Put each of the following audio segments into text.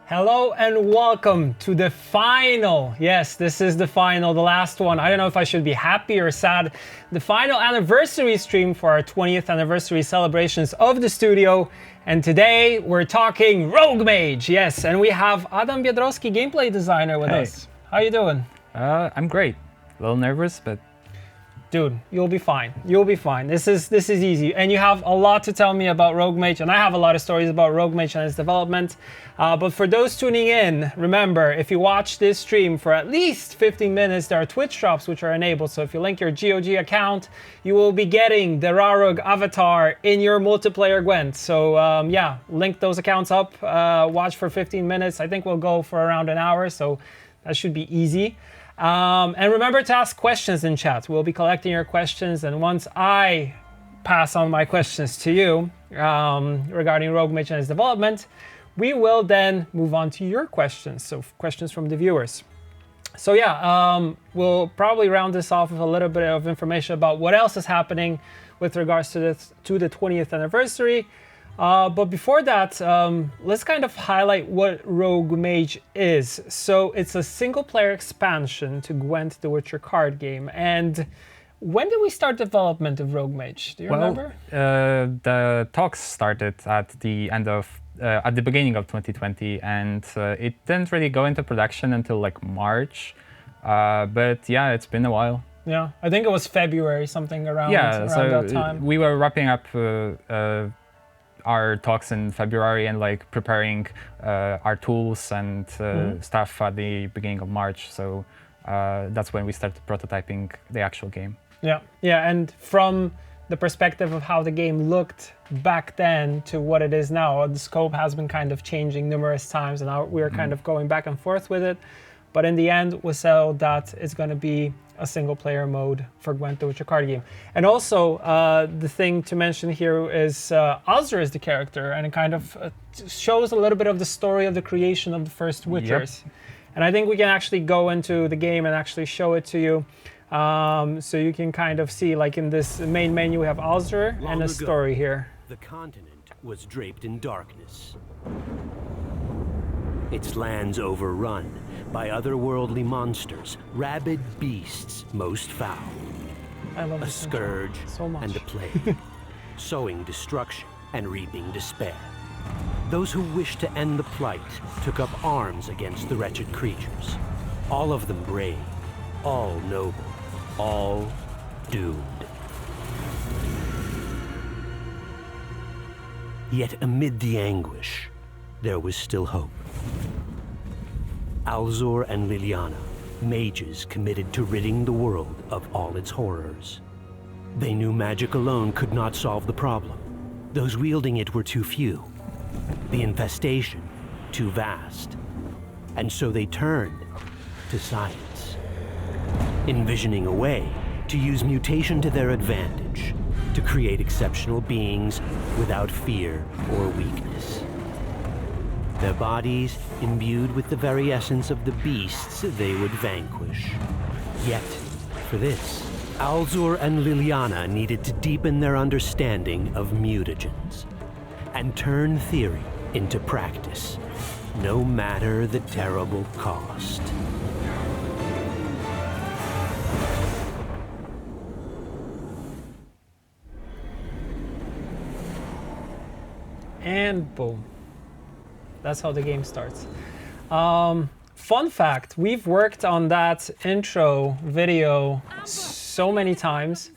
Hello and welcome to the final, yes, this is the final, the last one. I don't know if I should be happy or sad. The final anniversary stream for our 20th anniversary celebrations of the studio. And today we're talking Rogue Mage, yes, and we have Adam Biedrowski, gameplay designer, with us. How you doing? I'm great. A little nervous, but... Dude, you'll be fine. You'll be fine. This is easy. And you have a lot to tell me about Rogue Mage, and I have a lot of stories about Rogue Mage and its development. But for those tuning in, remember, if you watch this stream for at least 15 minutes, there are Twitch drops which are enabled. So if you link your GOG account, you will be getting the Rarug avatar in your multiplayer Gwent. So yeah, link those accounts up, watch for 15 minutes. I think we'll go for around an hour, so that should be easy. And remember to ask questions in chat. We'll be collecting your questions, and once I pass on my questions to you regarding Rogue Mage and its development, we will then move on to your questions, so questions from the viewers. So yeah, we'll probably round this off with a little bit of information about what else is happening with regards to the 20th anniversary. But before that, let's kind of highlight what Rogue Mage is. So it's a single-player expansion to Gwent, the Witcher card game. And when did we start development of Rogue Mage? Do you remember? The talks started at the beginning of 2020, and it didn't really go into production until like March. But yeah, it's been a while. Yeah, I think it was February, something around that time. We were wrapping up our talks in February and like preparing our tools and stuff at the beginning of March. So that's when we started prototyping the actual game. Yeah, yeah, and from the perspective of how the game looked back then to what it is now, the scope has been kind of changing numerous times, and now we're kind of going back and forth with it. But in the end, we settled that it's going to be a single-player mode for Gwent, the Witcher card game. And also, the thing to mention here is Alzur is the character, and it kind of shows a little bit of the story of the creation of the first Witchers. Yep. And I think we can actually go into the game and actually show it to you. So you can kind of see, like in this main menu, we have Alzur and a story here. The continent was draped in darkness. Its lands overrun by otherworldly monsters, rabid beasts most foul. I love a scourge so much. And a plague, sowing destruction and reaping despair. Those who wished to end the plight took up arms against the wretched creatures. All of them brave, all noble, all doomed. Yet amid the anguish, there was still hope. Alzur and Liliana, mages committed to ridding the world of all its horrors. They knew magic alone could not solve the problem. Those wielding it were too few, the infestation too vast. And so they turned to science, envisioning a way to use mutation to their advantage, to create exceptional beings without fear or weakness. Their bodies imbued with the very essence of the beasts they would vanquish. Yet, for this, Alzur and Liliana needed to deepen their understanding of mutagens and turn theory into practice, no matter the terrible cost. And boom. That's how the game starts. Fun fact, we've worked on that intro video so many times,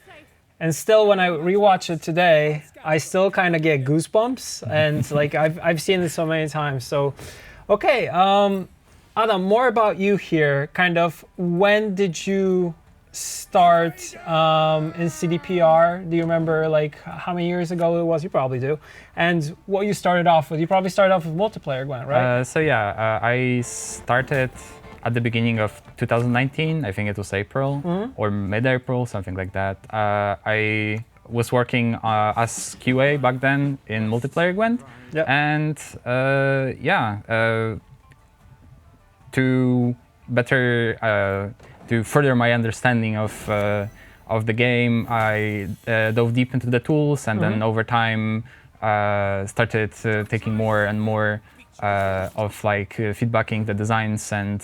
and still when I rewatch it today, I still kind of get goosebumps, and like I've seen it so many times. So, okay, Adam, more about you here. Kind of, when did you start in CDPR? Do you remember like how many years ago it was? You probably do. And what you started off with? You probably started off with multiplayer, Gwent, right? So yeah, I started at the beginning of 2019. I think it was April or mid-April, something like that. I was working as QA back then in multiplayer Gwent, yep. And to better to further my understanding of the game, I dove deep into the tools, and then over time started taking more and more feedbacking the designs and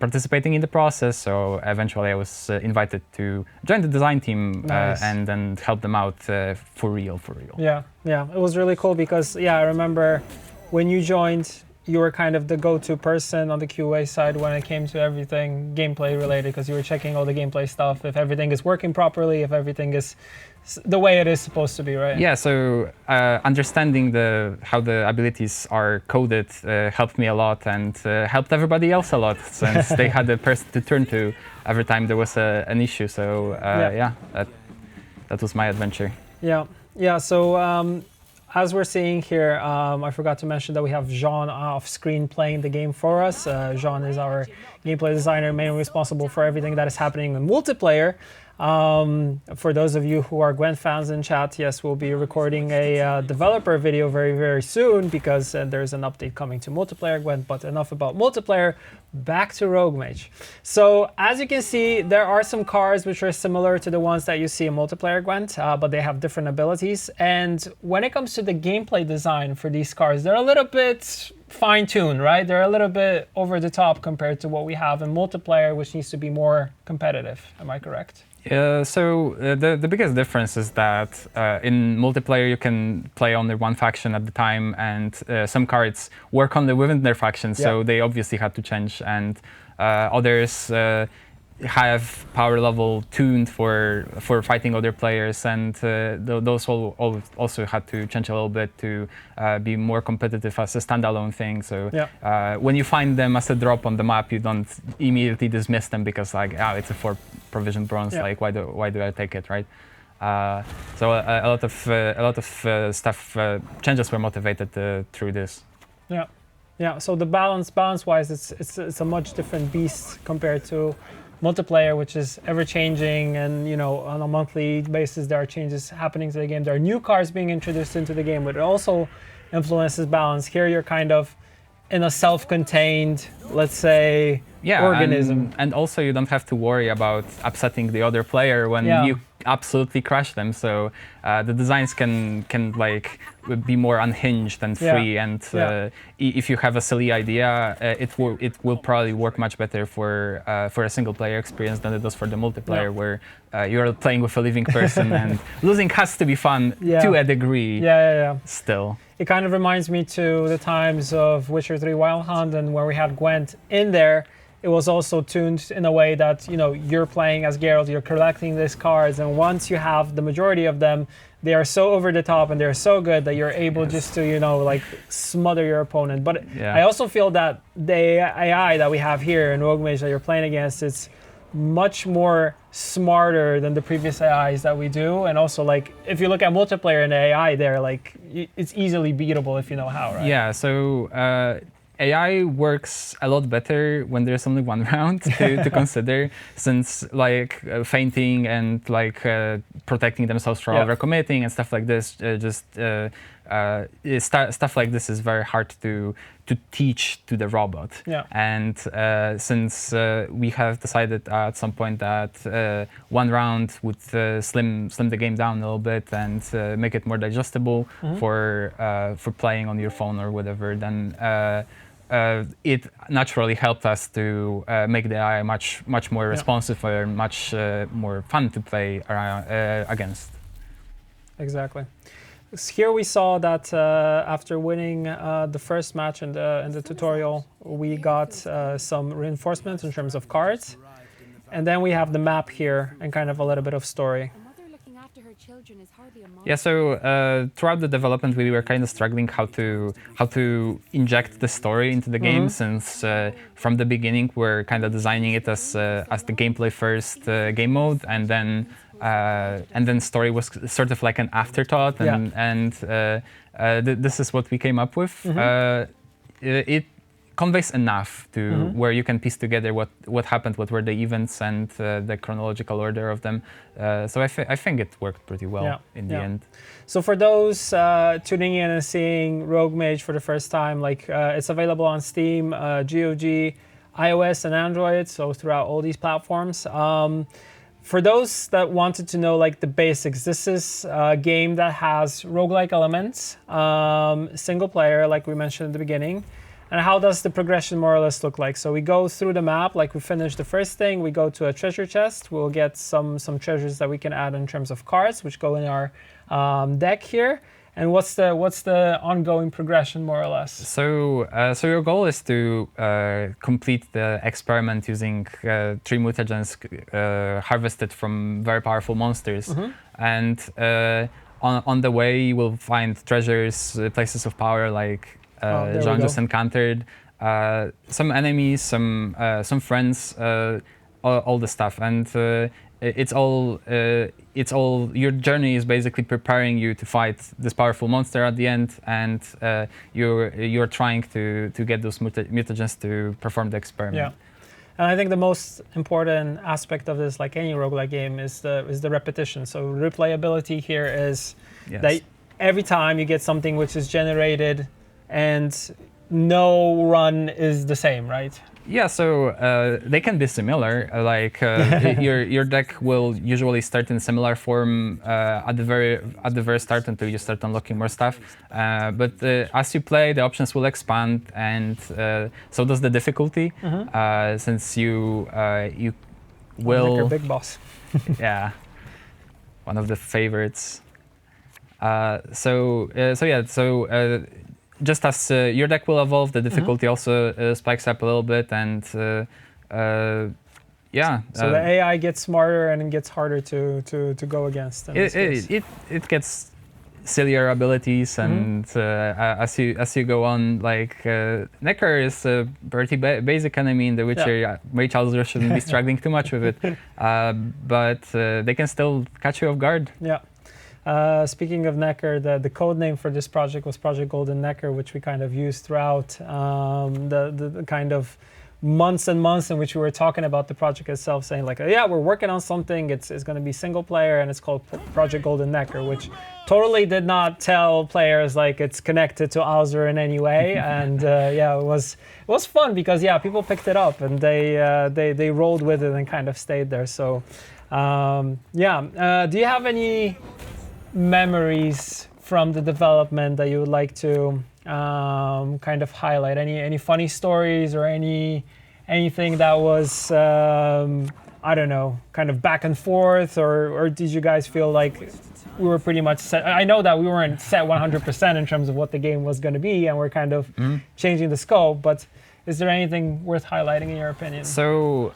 participating in the process. So eventually I was invited to join the design team Nice. and then help them out for real. Yeah, it was really cool because I remember when you joined, you were kind of the go-to person on the QA side when it came to everything gameplay related, because you were checking all the gameplay stuff, if everything is working properly, if everything is the way it is supposed to be, right? Yeah, so understanding how the abilities are coded helped me a lot and helped everybody else a lot, since they had a person to turn to every time there was an issue. So that was my adventure. Yeah. So as we're seeing here, I forgot to mention that we have Jean off screen playing the game for us. Jean is our gameplay designer, mainly responsible for everything that is happening in multiplayer. For those of you who are Gwent fans in chat, yes, we'll be recording a developer video very, very soon, because there's an update coming to multiplayer Gwent. But enough about multiplayer, back to Rogue Mage. So as you can see, there are some cards which are similar to the ones that you see in multiplayer Gwent, but they have different abilities. And when it comes to the gameplay design for these cards, they're a little bit fine-tuned, right? They're a little bit over the top compared to what we have in multiplayer, which needs to be more competitive. Am I correct? The biggest difference is that in multiplayer you can play only one faction at the time, and some cards work only within their faction, so they obviously had to change, and others have power level tuned for fighting other players, and those all also had to change a little bit to be more competitive as a standalone thing. So when you find them as a drop on the map, you don't immediately dismiss them because it's a 4 provision bronze. Like why do I take it, right? So a lot of stuff changes were motivated through this. Yeah. So the balance-wise, it's a much different beast compared to multiplayer, which is ever-changing, and on a monthly basis there are changes happening to the game. There are new cards being introduced into the game, but it also influences balance. Here you're kind of in a self-contained, let's say, organism. And also you don't have to worry about upsetting the other player when you absolutely crash them. So the designs can be more unhinged and free. And if you have a silly idea, it will probably work much better for a single player experience than it does for the multiplayer, where you're playing with a living person and losing has to be fun to a degree. Still. It kind of reminds me to the times of Witcher 3 Wild Hunt, and where we had Gwent in there. It was also tuned in a way that, you're playing as Geralt, you're collecting these cards, and once you have the majority of them, they are so over the top and they're so good that you're able just to, smother your opponent. But I also feel that the AI that we have here in Rogue Mage that you're playing against, it's much more smarter than the previous AIs that we do. And also, if you look at multiplayer and the AI there, it's easily beatable if you know how, right? Yeah, so AI works a lot better when there's only one round to consider, since fainting and protecting themselves from overcommitting and stuff like this, stuff like this is very hard to teach to the robot. And since we have decided at some point that one round would slim the game down a little bit and make it more digestible for playing on your phone or whatever, then it naturally helped us to make the AI much more responsive and much more fun to play against. Exactly. Here we saw that after winning the first match in the tutorial, we got some reinforcements in terms of cards, and then we have the map here and kind of a little bit of story. Yeah, so throughout the development, we were kind of struggling how to inject the story into the game, since from the beginning we're kind of designing it as the gameplay first game mode, and then story was sort of like an afterthought, and this is what we came up with. It conveys enough to where you can piece together what happened, what were the events, and the chronological order of them. So I think it worked pretty well in the end. So for those tuning in and seeing Rogue Mage for the first time, it's available on Steam, GOG, iOS, and Android, so throughout all these platforms. for those that wanted to know like the basics, this is a game that has roguelike elements, single player, like we mentioned at the beginning. And how does the progression more or less look like? So we go through the map, like we finish the first thing, we go to a treasure chest. We'll get some treasures that we can add in terms of cards, which go in our deck here. And what's the ongoing progression more or less? So your goal is to complete the experiment using 3 mutagens harvested from very powerful monsters, and on the way you will find treasures, places of power like Jean just encountered, some enemies, some friends, all the stuff, and it's all your journey is basically preparing you to fight this powerful monster at the end, and you're trying to get those mutagens to perform the experiment. Yeah. And I think the most important aspect of this, like any roguelike game, is the repetition. So replayability here is that every time you get something which is generated, and no run is the same, right? Yeah, so they can be similar. Your deck will usually start in similar form at the very start until you start unlocking more stuff. But as you play, the options will expand, and so does the difficulty. Since you will Like big boss. yeah, one of the favorites. Just as your deck will evolve, the difficulty also spikes up a little bit, and yeah. So the AI gets smarter and it gets harder to go against. It gets sillier abilities, and as you go on, like Necker is a pretty basic enemy in the Witcher. Mage Alzur shouldn't be struggling too much with it, but they can still catch you off guard. Yeah. Speaking of Necker, the code name for this project was Project Golden Necker, which we kind of used throughout the kind of months and months in which we were talking about the project itself, saying like, yeah, we're working on something, it's going to be single player, and it's called Project Golden Necker, which totally did not tell players like it's connected to Alzur in any way. And yeah, it was fun because people picked it up and they rolled with it and kind of stayed there. So do you have any memories from the development that you would like to kind of highlight? Any funny stories or anything that was I don't know, kind of back and forth, or did you guys feel like we were pretty much set? I know that we weren't set 100% in terms of what the game was going to be, and we're kind of changing the scope, but is there anything worth highlighting in your opinion? So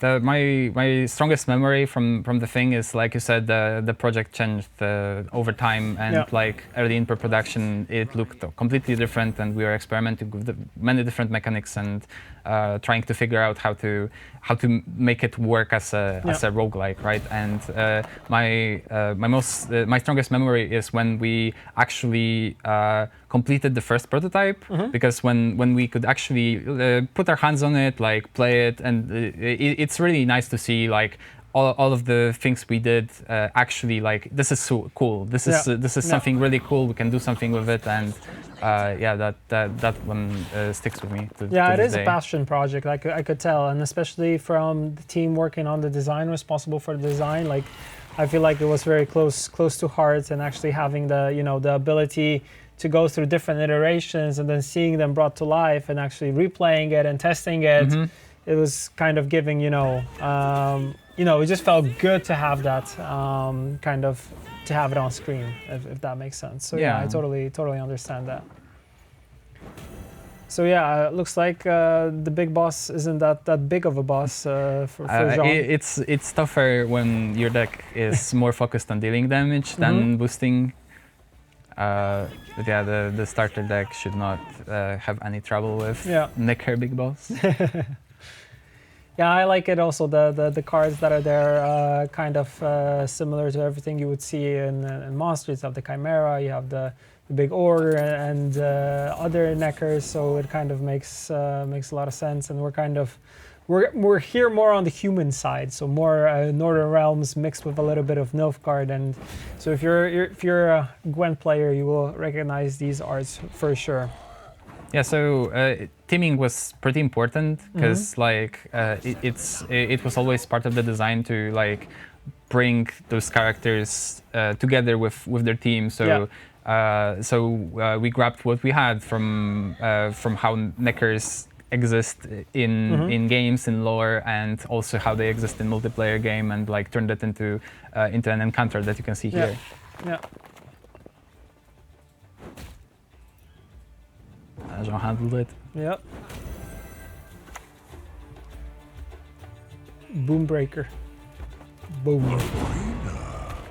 my strongest memory from the thing is, like you said, the project changed over time, and like early in pre-production it looked completely different, and we were experimenting with many different mechanics and trying to figure out how to make it work as a roguelike, right? And my strongest memory is when we actually completed the first prototype, because when we could actually put our hands on it, like play it, and it's really nice to see like all of the things we did actually, like, this is so cool. This is something really cool. We can do something with it, and that one sticks with me. It is a passion project. I could tell, and especially from the team working on the design, responsible for the design. Like, I feel like it was very close to heart, and actually having the ability to go through different iterations and then seeing them brought to life and actually replaying it and testing it. It was kind of giving, it just felt good to have that to have it on screen, if that makes sense. So I totally understand that. So it looks like the big boss isn't that big of a boss for Jean. It's tougher when your deck is more focused on dealing damage than boosting. But the starter deck should not have any trouble with Necker big boss. Yeah, I like it also, the cards that are there, kind of similar to everything you would see in monsters. You have the Chimera, you have the big Order, and other Neckers, so it kind of makes a lot of sense. And we're here more on the human side, so more Northern Realms mixed with a little bit of Nilfgaard. And so if you're a Gwent player, you will recognize these arts for sure. Yeah, so teaming was pretty important because it was always part of the design to like bring those characters together with their team. So we grabbed what we had from how neckers exist in games, in lore, and also how they exist in multiplayer game, and like turned it into an encounter that you can see here. Yeah. Jean handled it. Yep. Boombreaker. Boom.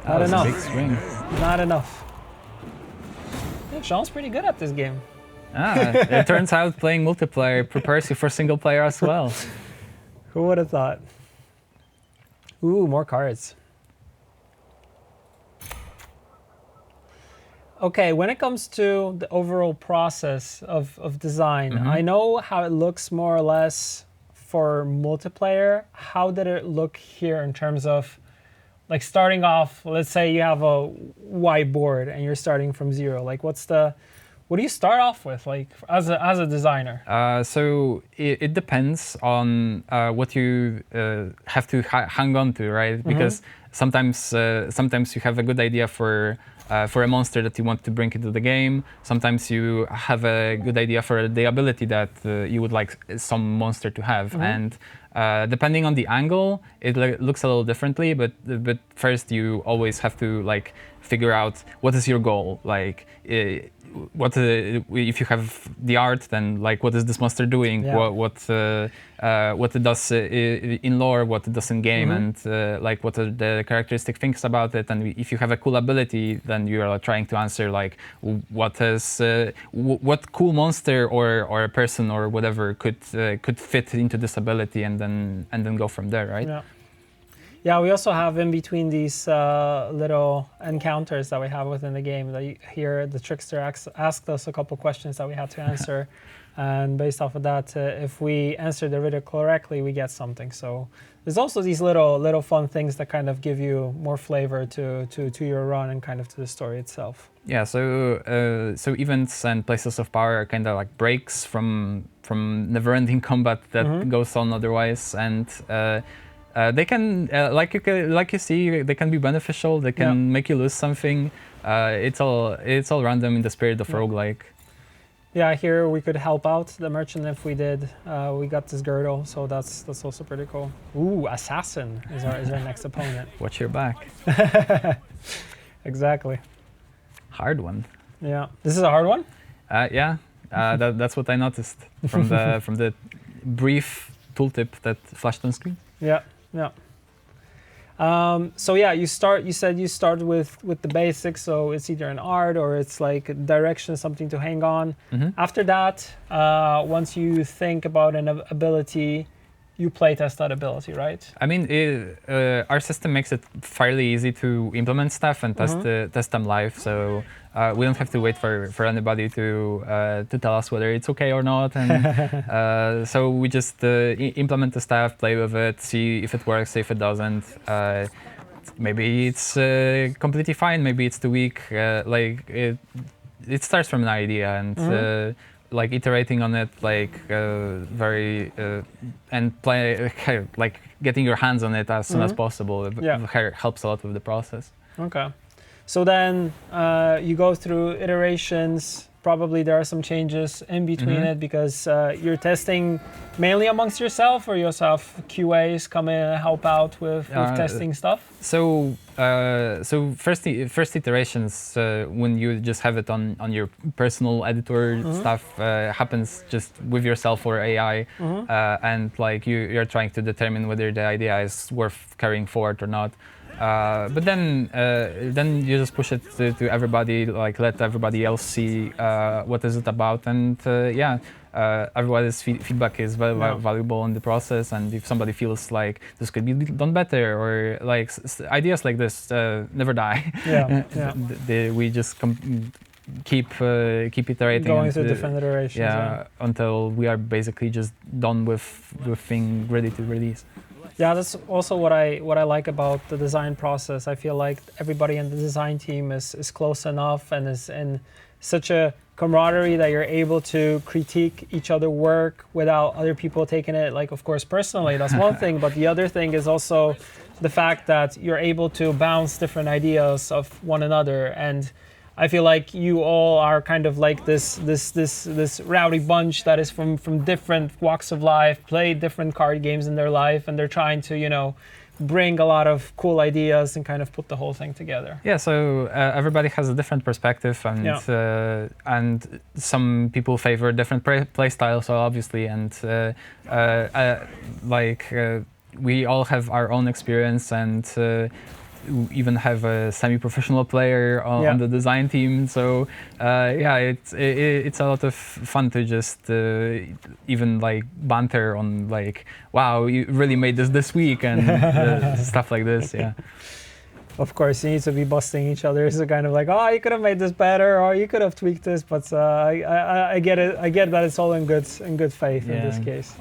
Not enough. Big swing. Not enough. Yeah, Jean's pretty good at this game. It turns out playing multiplayer prepares you for single player as well. Who would have thought? Ooh, more cards. Okay, when it comes to the overall process of design, I know how it looks more or less for multiplayer. How did it look here in terms of like starting off, let's say you have a whiteboard and you're starting from zero. Like what do you start off with like as a designer? So it depends on what you have to hang on to, right? Because sometimes you have a good idea for a monster that you want to bring into the game. Sometimes you have a good idea for the ability that you would like some monster to have. And depending on the angle, it looks a little differently. But first, you always have to like figure out what is your goal. Like, if you have the art, then like what is this monster doing? Yeah. What it does in lore, what it does in game, and like what are the characteristic things about it. And if you have a cool ability, then you are trying to answer like what cool monster or a person or whatever could fit into this ability, and then go from there, right? Yeah. Yeah, we also have in between these little encounters that we have within the game that you hear the trickster asked us a couple questions that we had to answer. And based off of that, if we answer the riddle correctly, we get something. So there's also these little fun things that kind of give you more flavor to your run and kind of to the story itself. Yeah, so events and places of power are kind of like breaks from never-ending combat that goes on otherwise, and they can, like you see, they can be beneficial. They can make you lose something. It's all random in the spirit of roguelike. Yeah, here we could help out the merchant if we did. We got this girdle, so that's also pretty cool. Ooh, assassin is our next opponent. Watch your back. Exactly. Hard one. Yeah, this is a hard one. Yeah, that's what I noticed from the brief tooltip that flashed on screen. Yeah. So yeah, you said you start with the basics, so it's either an art or it's like a direction, something to hang on. After that, once you think about an ability, you playtest that ability, right? I mean, our system makes it fairly easy to implement stuff and test them live, so we don't have to wait for anybody to tell us whether it's okay or not. And so we just implement the stuff, play with it, see if it works, see if it doesn't. Maybe it's completely fine, maybe it's too weak. Like it starts from an idea, and like iterating on it, like and play, like getting your hands on it as soon as possible. Helps a lot with the process. Okay, so then you go through iterations. Probably there are some changes in between it because you're testing mainly amongst yourself, or you also have QAs come in and help out with testing stuff. So first iterations, when you just have it on your personal editor, stuff happens just with yourself or AI, and like you're trying to determine whether the idea is worth carrying forward or not. But then you just push it to everybody, like let everybody else see what is it about, and everybody's feedback is very valuable in the process. And if somebody feels like this could be done better, or like ideas like this never die. We just keep iterating. Going through different iterations. Until we are basically just done with thing ready to release. Yeah, that's also what I like about the design process. I feel like everybody in the design team is close enough and is in such a camaraderie that you're able to critique each other work without other people taking it, like, of course, personally. That's one thing, but the other thing is also the fact that you're able to bounce different ideas of one another. And I feel like you all are kind of like this rowdy bunch that is from different walks of life, play different card games in their life, and they're trying to, you know, bring a lot of cool ideas and kind of put the whole thing together. Yeah, so everybody has a different perspective, and some people favor different play styles, obviously, and we all have our own experience, and we even have a semi-professional player on the design team. So it's a lot of fun to just even like banter on like, wow, you really made this week, and stuff like this. Yeah. Of course, you need to be busting each other. It's kind of like, oh, you could have made this better, or you could have tweaked this. But I get it. I get that it's all in good faith in this case.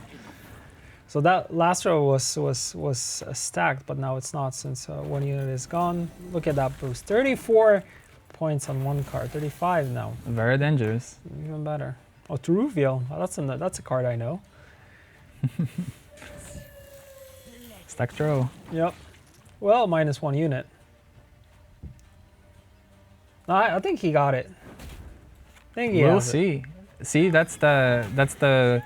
So that last row was stacked, but now it's not, since one unit is gone. Look at that boost. 34 points on one card. 35 now. Very dangerous. Even better. Oh, to reveal. Oh, that's a card I know. Stacked row. Yep. Well, -1 unit. I think he got it. I think he We'll see. See, that's the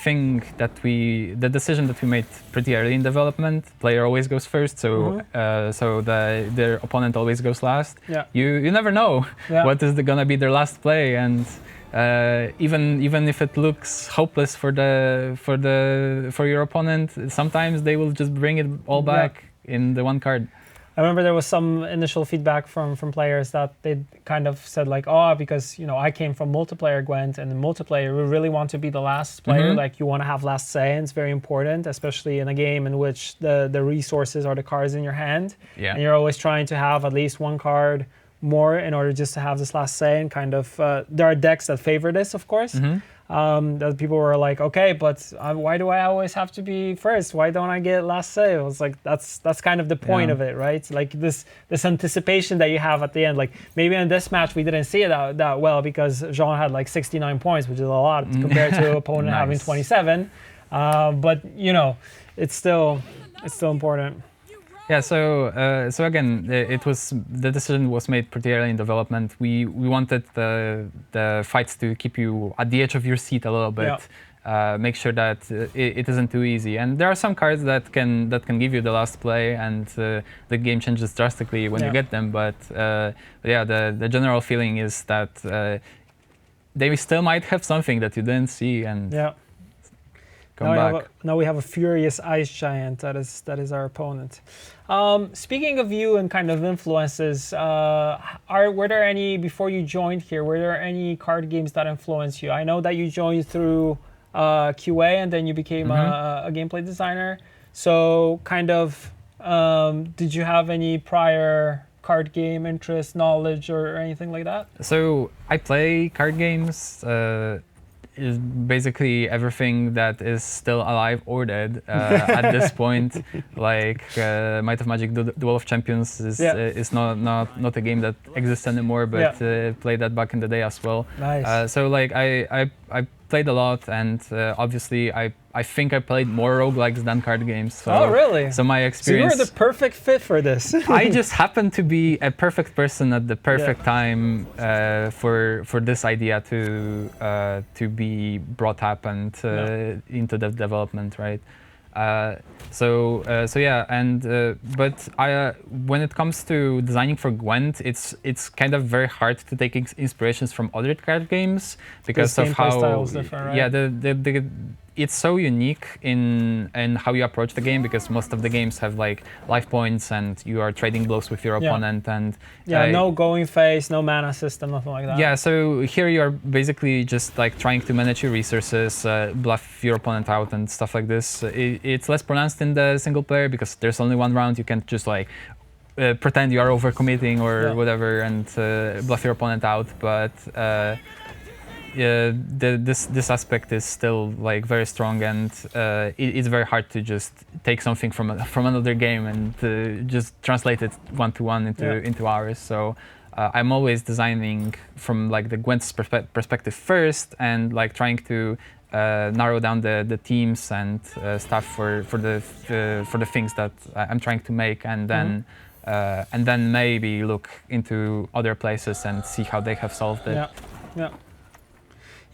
thing that the decision that we made pretty early in development. Player always goes first, so their opponent always goes last. Yeah. You never know what is gonna be their last play, and even if it looks hopeless for your opponent, sometimes they will just bring it all back in the one card. I remember there was some initial feedback from players that they kind of said like, oh, because, you know, I came from multiplayer Gwent, and in multiplayer we really want to be the last player. Like, you want to have last say, and it's very important, especially in a game in which the resources are the cards in your hand. Yeah. And you're always trying to have at least one card more in order just to have this last say, and kind of there are decks that favor this, of course. That people were like, okay, but why do I always have to be first? Why don't I get last say? It was like, that's kind of the point of it, right? Like this anticipation that you have at the end. Like, maybe in this match we didn't see it that well because Jean had like 69 points, which is a lot compared to opponent having 27. But you know, it's still important. Yeah, so again, the decision was made pretty early in development. We wanted the fights to keep you at the edge of your seat a little bit, make sure that it isn't too easy. And there are some cards that can give you the last play, and the game changes drastically when you get them. But the general feeling is that they still might have something that you didn't see, and come back. Now we have a furious ice giant that is our opponent. Speaking of you and kind of influences, were there any, before you joined here, were there any card games that influenced you? I know that you joined through QA, and then you became a gameplay designer. So kind of, did you have any prior card game interest, knowledge, or anything like that? So I play card games. Is basically everything that is still alive or dead at this point. Like Might of Magic Duel of Champions is not a game that exists anymore, but played that back in the day as well. Nice. So like I played a lot, and obviously I think I played more roguelikes than card games. So, oh, really? So my experience... So you're the perfect fit for this. I just happened to be a perfect person at the perfect time for this idea to be brought up and into the development, right? But when it comes to designing for Gwent, it's kind of very hard to take inspirations from other card games because of how it's so unique in how you approach the game, because most of the games have like life points and you are trading blows with your opponent, and no going phase, no mana system, nothing like that. Yeah, so here you are basically just like trying to manage your resources, bluff your opponent out and stuff like this. It's less pronounced in the single player because there's only one round. You can't just like pretend you are overcommitting or whatever and bluff your opponent out, but this aspect is still like very strong, and it's very hard to just take something from another game and just translate it one-to-one into ours. So I'm always designing from like the Gwent's perspective first, and like trying to narrow down the themes and stuff for the things that I'm trying to make, and then maybe look into other places and see how they have solved it.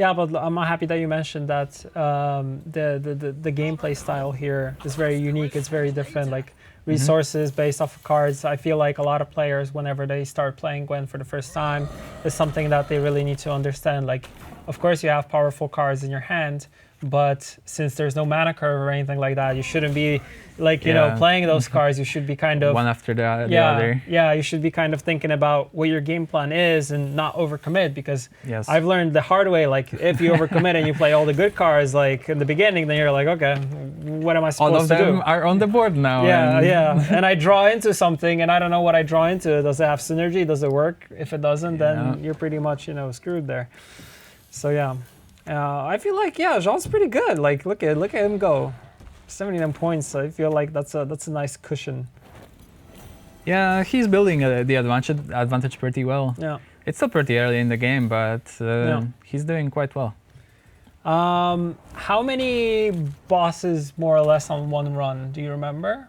Yeah, but I'm happy that you mentioned that the gameplay style here is very unique. It's very different. Like resources based off of cards. I feel like a lot of players, whenever they start playing Gwent for the first time, is something that they really need to understand. Like, of course, you have powerful cards in your hand, but since there's no mana curve or anything like that, you shouldn't be like playing those cards. You should be kind of one after the other. Yeah, you should be kind of thinking about what your game plan is and not overcommit, because I've learned the hard way, like if you overcommit and you play all the good cards like in the beginning, then you're like, okay, what am I supposed to do? All of them are on the board now. And I draw into something and I don't know what I draw into. Does it have synergy? Does it work? If it doesn't, then you're pretty much screwed there. So I feel like Jean's pretty good. Like look at him go, 79 points. I feel like that's a nice cushion. Yeah, he's building the advantage pretty well. Yeah, it's still pretty early in the game, but he's doing quite well. How many bosses more or less on one run? Do you remember?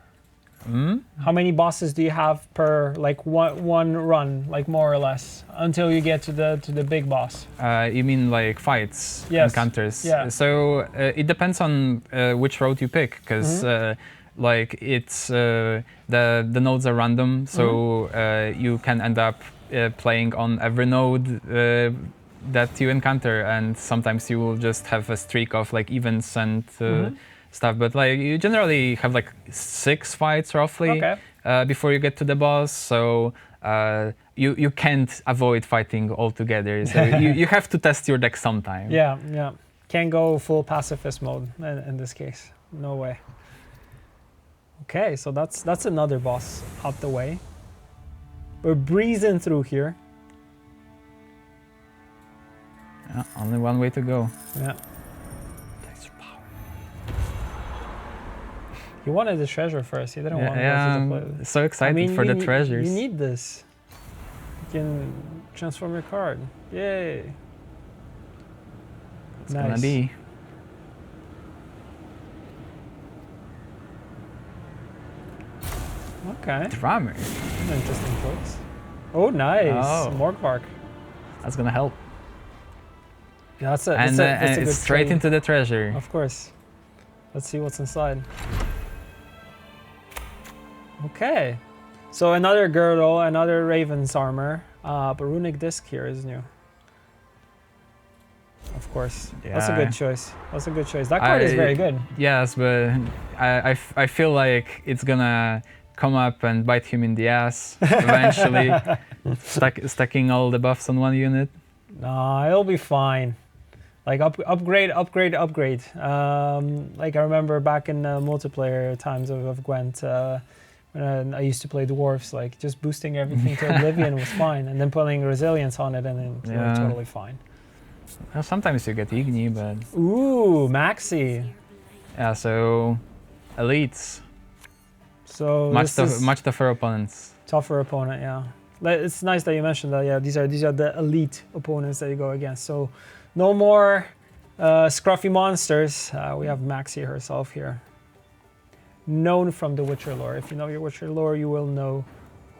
How many bosses do you have per like one run, like more or less, until you get to the big boss? You mean like fights, encounters? Yeah. So it depends on which road you pick, because like it's the nodes are random, so you can end up playing on every node that you encounter, and sometimes you will just have a streak of like events and stuff, but like you generally have like 6 fights roughly before you get to the boss, so you can't avoid fighting altogether, so you have to test your deck sometime. Can't go full pacifist mode in this case, no way. Okay, so that's another boss out the way. We're breezing through here. Only one way to go. He wanted the treasure first. He didn't want to play. So excited for the treasures. You need this. You can transform your card. Yay. It's gonna be. Okay. Drummer. Interesting choice. Oh, nice. Morgvark. That's gonna help. Yeah, that's a good straight trade. into the treasure. Of course. Let's see what's inside. Okay, so another girdle, another Raven's armor, but runic disc here is new. Of course, that's a good choice. That card is very good. Yes, but I feel like it's gonna come up and bite him in the ass eventually, stacking all the buffs on one unit. No, it'll be fine. Like upgrade. Like I remember back in multiplayer times of Gwent. When I used to play dwarves, like just boosting everything to oblivion was fine, and then putting resilience on it, and then you're totally fine. Well, sometimes you get Igni, but ooh, Maxi. Yeah, so elites. So much tougher opponents. Tougher opponent, yeah. It's nice that you mentioned that. Yeah, these are the elite opponents that you go against. So no more scruffy monsters. We have Maxi herself here. Known from the Witcher lore. If you know your Witcher lore, you will know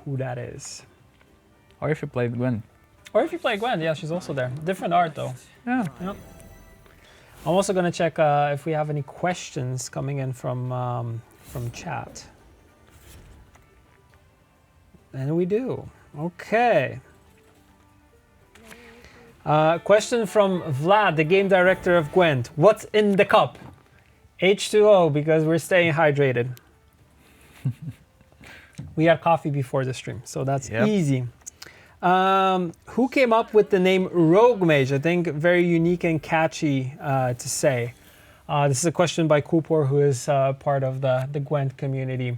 who that is. Or if you played Gwent. Yeah, she's also there. Different art though. Yeah. I'm also gonna check if we have any questions coming in from chat. And we do. Okay. Question from Vlad, the game director of Gwent. What's in the cup? H2O, because we're staying hydrated. We had coffee before the stream, so that's easy. Who came up with the name Rogue Mage? I think very unique and catchy to say. This is a question by Kupor, who is part of the Gwent community.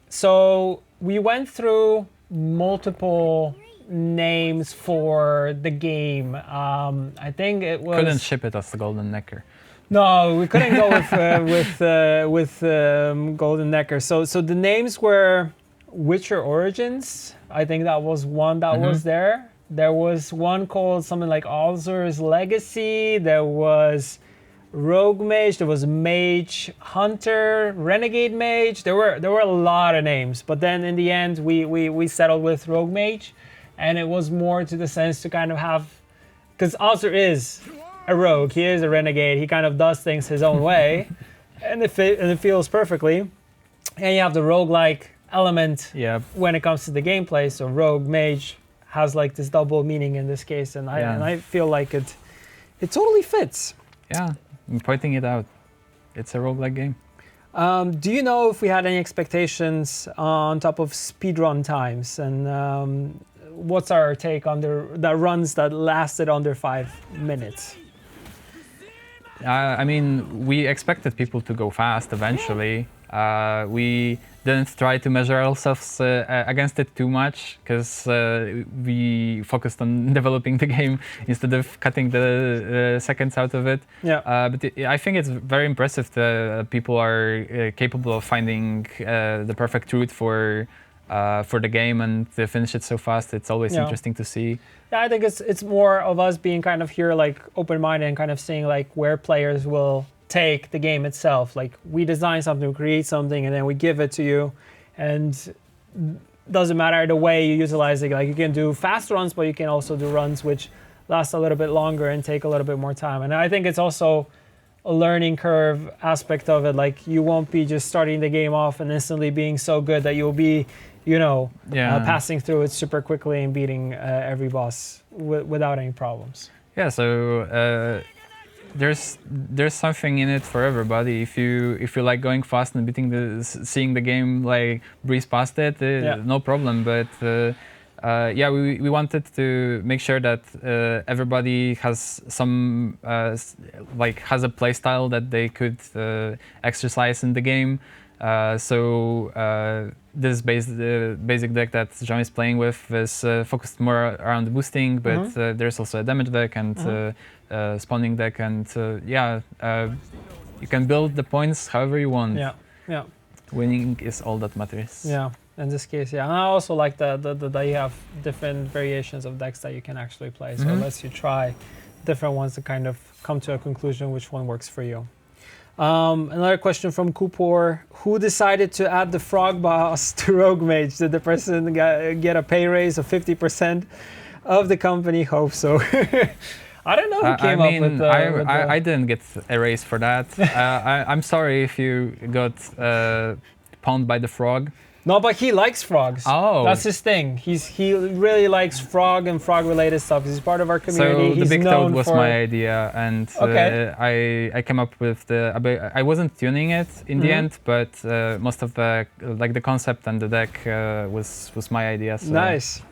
So we went through multiple names for the game. I think it was... Couldn't ship it as the Golden Necker. No, we couldn't go with Golden Necker. So the names were Witcher Origins. I think that was one that was there. There was one called something like Alzur's Legacy. There was Rogue Mage. There was Mage Hunter, Renegade Mage. There were a lot of names, but then in the end we settled with Rogue Mage, and it was more to the sense to kind of have, because Alzur is a rogue. He is a renegade. He kind of does things his own way, and it feels perfectly. And you have the roguelike element when it comes to the gameplay. So Rogue Mage has like this double meaning in this case, and I feel like it totally fits. Yeah, I'm pointing it out. It's a roguelike game. Do you know if we had any expectations on top of speedrun times, and what's our take on the runs that lasted under 5 minutes? I mean, we expected people to go fast eventually. We didn't try to measure ourselves against it too much, because we focused on developing the game instead of cutting the seconds out of it. Yeah. But I think it's very impressive that people are capable of finding the perfect route for the game and to finish it so fast. It's always interesting to see. Yeah, I think it's more of us being kind of here like open-minded and kind of seeing like where players will take the game itself. Like we design something, we create something, and then we give it to you, and doesn't matter the way you utilize it. Like you can do fast runs, but you can also do runs which last a little bit longer and take a little bit more time. And I think it's also a learning curve aspect of it. Like you won't be just starting the game off and instantly being so good that you'll be, passing through it super quickly and beating every boss without any problems. Yeah, so there's something in it for everybody. If you like going fast and seeing the game like breeze past it, no problem. But we wanted to make sure that everybody has some has a play style that they could exercise in the game. This basic deck that Jean is playing with is focused more around the boosting, but there's also a damage deck and spawning deck, and you can build the points however you want. Yeah. Winning is all that matters. Yeah, in this case, and I also like that you have different variations of decks that you can actually play. So it lets you try different ones to kind of come to a conclusion which one works for you. Another question from Kupor. Who decided to add the frog boss to Rogue Mage? Did the person get a pay raise of 50% of the company? Hope so. I don't know who came up with I didn't get a raise for that. I'm sorry if you got pawned by the frog. No, but he likes frogs. Oh. That's his thing. He really likes frog and frog-related stuff. He's part of our community. So the big toad was my idea, and I came up with I wasn't tuning it in the end, but most of the concept and the deck was my idea. So. Nice.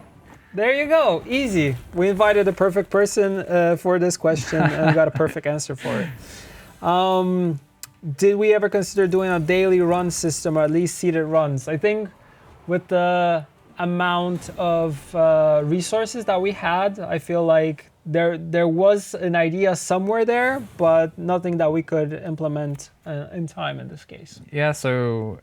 There you go. Easy. We invited the perfect person for this question and got a perfect answer for it. Did we ever consider doing a daily run system or at least seeded runs? I think with the amount of resources that we had, I feel like there was an idea somewhere there, but nothing that we could implement in time in this case. Yeah, so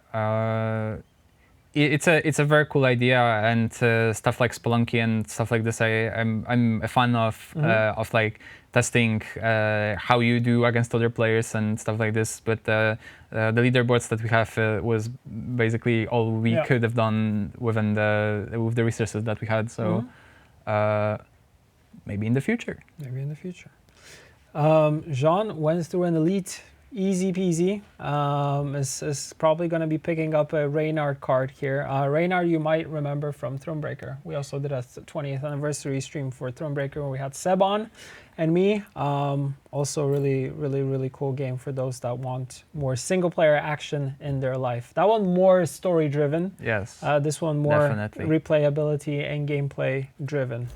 it's a very cool idea, and stuff like Spelunky and stuff like this I'm a fan of like testing how you do against other players and stuff like this. But the leaderboards that we have was basically all we could have done with the resources that we had. So maybe in the future. Jean went through an elite. Easy peasy. Is probably going to be picking up a Reynard card here. Reynard, you might remember from Thronebreaker. We also did a 20th anniversary stream for Thronebreaker where we had Seb on and me. Also really cool game for those that want more single player action in their life. That one more story driven. Yes. This one more definitely. Replayability and gameplay driven.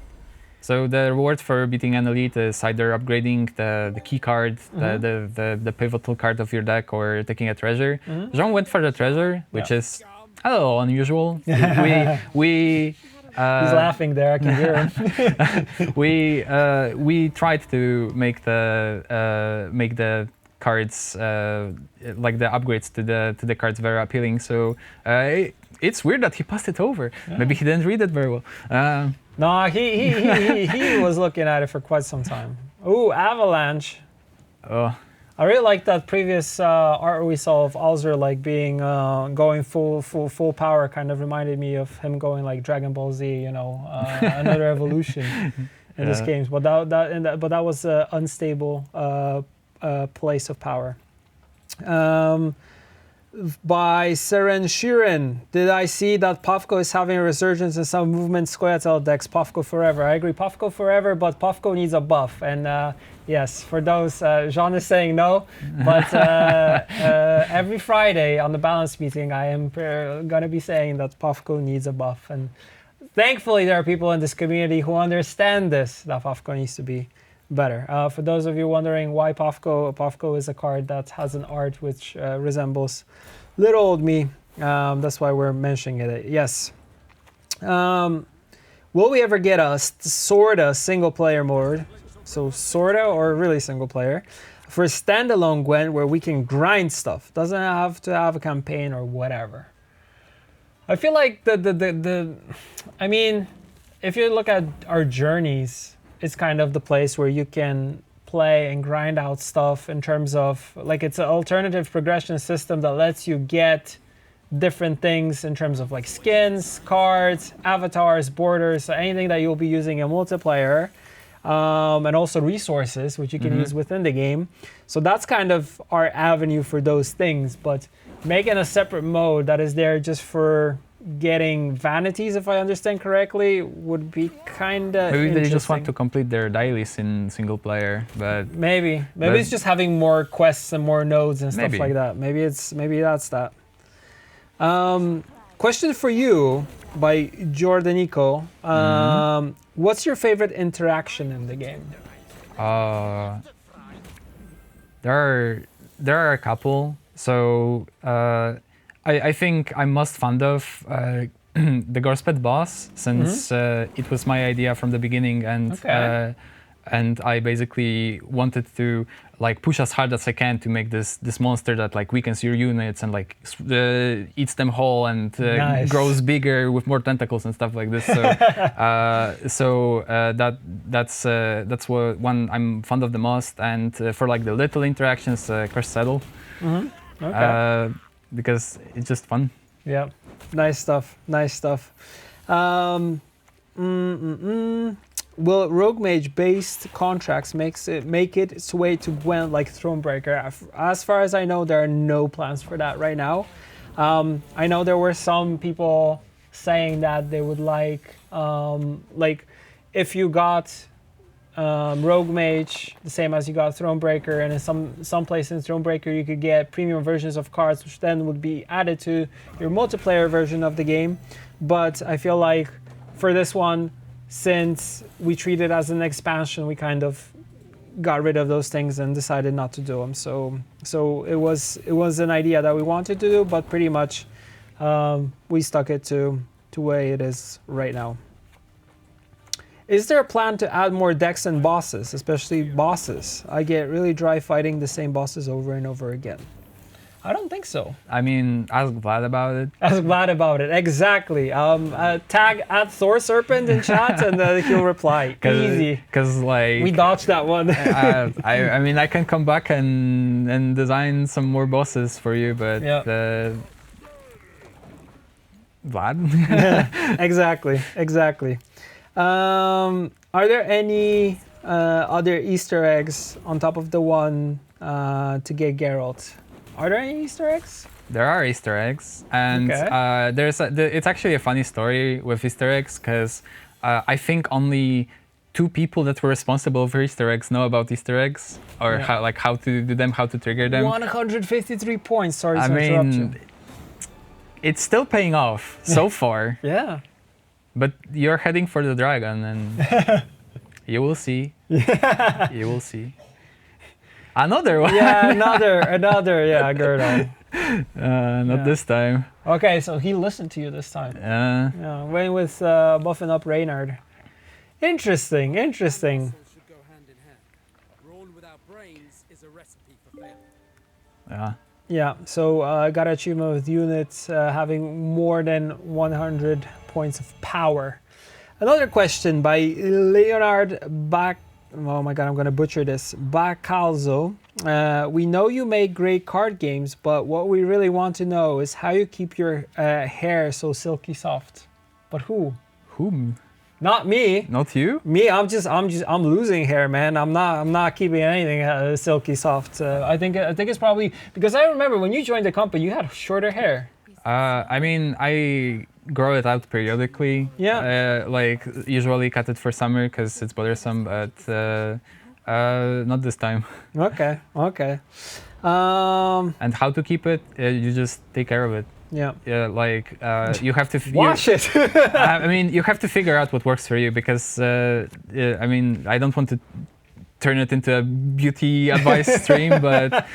So the reward for beating an elite is either upgrading the key card, the pivotal card of your deck, or taking a treasure. Jean went for the treasure, which is a little unusual. He's laughing there. I can hear him. We tried to make the cards, like the upgrades to the cards, very appealing. So it's weird that he passed it over. Yeah. Maybe he didn't read it very well. No, he was looking at it for quite some time. Ooh, Avalanche. Oh. I really like that previous art we saw of Alzur like being going full power. Kind of reminded me of him going like Dragon Ball Z, you know, another evolution in this game. But that was an unstable place of power. By Seren Shirin, did I see that Pafko is having a resurgence in some movement Squaretel decks? Pafko forever. I agree, Pafko forever, but Pafko needs a buff. And yes, for those, Jean is saying no, but every Friday on the balance meeting, I am going to be saying that Pafko needs a buff. And thankfully, there are people in this community who understand this, that Pafko needs to be better. For those of you wondering why Pafko is a card that has an art which resembles little old me. That's why we're mentioning it. Yes. Will we ever get a sorta single player mode? So sorta or really single player for a standalone Gwent where we can grind stuff. Doesn't have to have a campaign or whatever. I feel like I mean, if you look at our journeys, it's kind of the place where you can play and grind out stuff in terms of, like, it's an alternative progression system that lets you get different things in terms of like skins, cards, avatars, borders, so anything that you'll be using in multiplayer, and also resources, which you can use within the game. So that's kind of our avenue for those things, but making a separate mode that is there just for getting vanities, if I understand correctly, would be kind of maybe they just want to complete their dailies in single player, but maybe it's just having more quests and more nodes and stuff like that. Maybe that's that. Question for you by Jordanico. What's your favorite interaction in the game? There are a couple. So I think I'm most fond of the Gorsped boss, since it was my idea from the beginning, and I basically wanted to like push as hard as I can to make this monster that like weakens your units and like eats them whole and grows bigger with more tentacles and stuff like this. So that's what one I'm fond of the most, and for like the little interactions, Cursed Saddle. Because it's just fun. Yeah, nice stuff. Will Rogue Mage based contracts make it its way to Gwent like Thronebreaker? As far as I know, there are no plans for that right now. I know there were some people saying that they would like if you got Rogue Mage, the same as you got Thronebreaker, and in some place in Thronebreaker you could get premium versions of cards, which then would be added to your multiplayer version of the game. But I feel like for this one, since we treat it as an expansion, we kind of got rid of those things and decided not to do them. So it was an idea that we wanted to do, but pretty much we stuck it to way it is right now. Is there a plan to add more decks and bosses, especially bosses? I get really dry fighting the same bosses over and over again. I don't think so. I mean, ask Vlad about it. Ask Vlad about it, exactly. Tag at Thor Serpent in chat and he'll reply. Easy. Because like... we dodged that one. I mean, I can come back and design some more bosses for you, but... Yeah. Vlad? Exactly. Are there any other Easter eggs on top of the one to get Geralt? Are there any Easter eggs? There are Easter eggs, and it's actually a funny story with Easter eggs, because I think only 2 people that were responsible for Easter eggs know about Easter eggs, or how to do them, how to trigger them. 153 points. Sorry to interrupt you. It's still paying off so far. Yeah. But you're heading for the dragon, and you will see. You will see. Another one. Yeah, another. Yeah, Girdle. Not this time. Okay, so he listened to you this time. Yeah, went with buffing up Reynard. Interesting. is a recipe for failure. Yeah. Yeah, so I got achievement with units having more than 100 points of power. Another question by Leonard Back. Oh my god, I'm gonna butcher this. Bacalzo. We know you make great card games, but what we really want to know is how you keep your hair so silky soft. But who? Whom? Not me. Not you? Me, I'm losing hair, man. I'm not keeping anything silky soft. I think it's probably because I remember when you joined the company, you had shorter hair. I mean, I grow it out periodically. Yeah. Like usually cut it for summer because it's bothersome, but not this time. Okay. And how to keep it? You just take care of it. Yeah. Yeah, like you have to Wash it. I mean, you have to figure out what works for you because I mean, I don't want to turn it into a beauty advice stream, but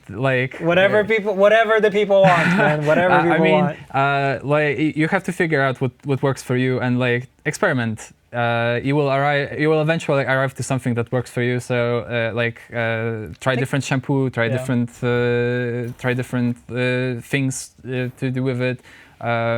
like whatever the people want, man. Whatever people want. Like you have to figure out what works for you and like experiment. You will eventually arrive to something that works for you. So try different shampoo, try different things to do with it.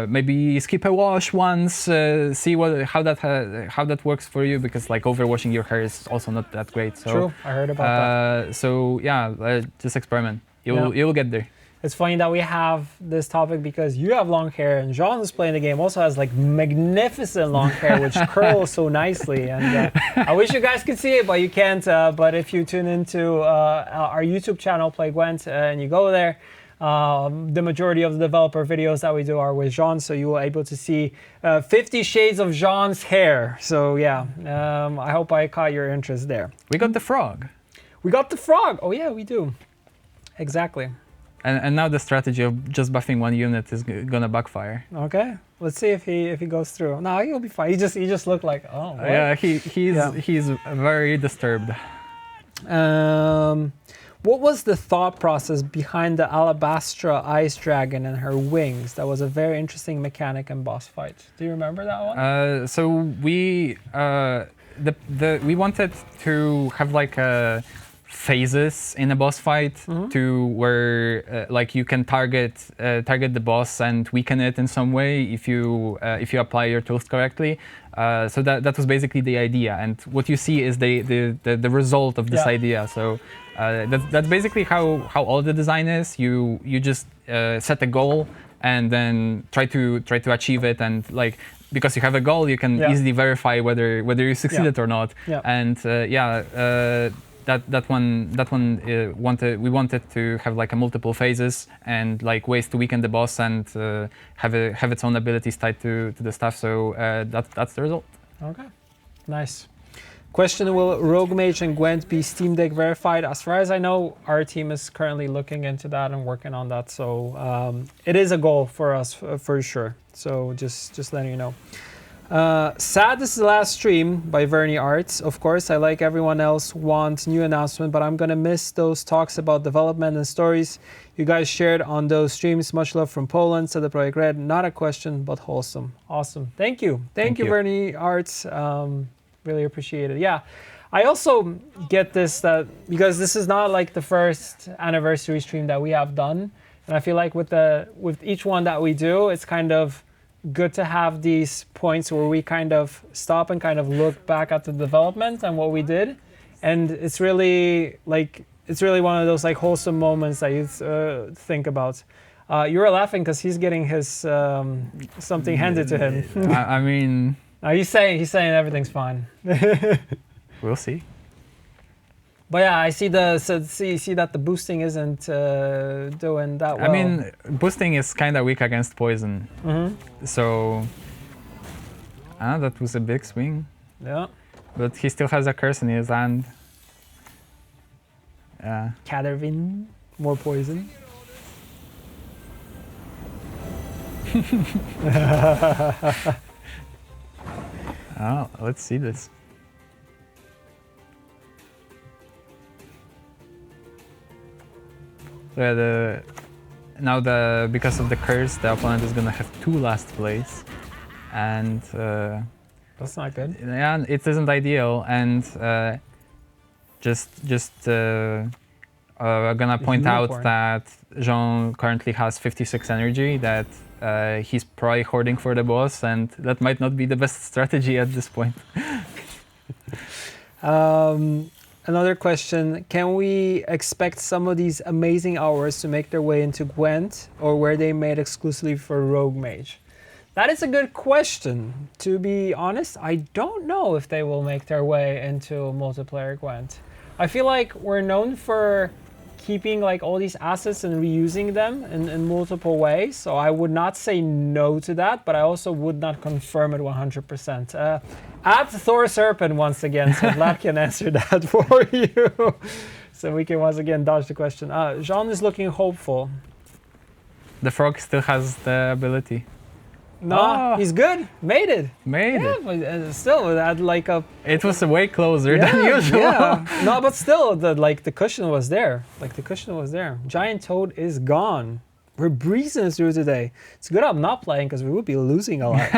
Maybe skip a wash once, see how that works for you, because like overwashing your hair is also not that great. So true, I heard about that. So yeah, just experiment. You'll get there. It's funny that we have this topic because you have long hair and Jean, who's playing the game, also has like magnificent long hair which curls so nicely. And I wish you guys could see it, but you can't. But if you tune into our YouTube channel, Play Gwent, and you go there, the majority of the developer videos that we do are with Jean, so you will able to see 50 shades of Jean's hair. So yeah, I hope I caught your interest there. We got the frog. We got the frog. Oh yeah, we do. Exactly. And now the strategy of just buffing one unit is gonna backfire. Okay, let's see if he goes through. No, he'll be fine. He just looked like, oh. What? Yeah, he's very disturbed. What was the thought process behind the Alabastra Ice Dragon and her wings? That was a very interesting mechanic and boss fight. Do you remember that one? So we we wanted to have like a phases in a boss fight to where like you can target the boss and weaken it in some way if you apply your tools correctly. So that was basically the idea, and what you see is the result of this idea. So that's basically how all the design is. You just set a goal and then try to achieve it, and like because you have a goal, you can easily verify whether you succeeded or not. And we wanted to have like a multiple phases and like ways to weaken the boss and have its own abilities tied to the stuff. So that's the result. Okay, nice. Question: will Rogue Mage and Gwent be Steam Deck verified? As far as I know, our team is currently looking into that and working on that. So it is a goal for us for sure. So just letting you know. Sad this is the last stream by Vernie Arts. Of course, I like everyone else want new announcement, but I'm gonna miss those talks about development and stories you guys shared on those streams. Much love from Poland, said the Project Red. Not a question, but wholesome. Awesome. Thank you. Thank you, Vernie Arts. Really appreciate it. Yeah. I also get this that because this is not like the first anniversary stream that we have done. And I feel like with each one that we do, it's kind of good to have these points where we kind of stop and kind of look back at the development and what we did, and it's really one of those like wholesome moments that you think about. You were laughing because he's getting his something handed to him. I mean, he's saying everything's fine. We'll see. But yeah, I see see that the boosting isn't doing that well. I mean, boosting is kind of weak against poison. So that was a big swing. Yeah. But he still has a curse in his hand. Yeah. Catervin, more poison. Oh, let's see this. Because of the curse, the opponent is gonna have 2 last place, and that's not good. Yeah, it isn't ideal. And Gonna point out unicorn. that Jean currently has 56 energy, that he's probably hoarding for the boss, and that might not be the best strategy at this point. Another question, can we expect some of these amazing hours to make their way into Gwent, or were they made exclusively for Rogue Mage? That is a good question. To be honest, I don't know if they will make their way into multiplayer Gwent. I feel like we're known for keeping like all these assets and reusing them in multiple ways, so I would not say no to that, but I also would not confirm it 100%. At Thor Serpent once again, so Vlad can answer that for you. So we can once again dodge the question. Jean is looking hopeful. The frog still has the ability. No, he's good. Made it. Made Yeah, it. but still, it had like a. It was way closer than usual. Yeah. No, but still, the cushion was there. Like the cushion was there. Giant Toad is gone. We're breezing through today. It's good I'm not playing because we would be losing a lot.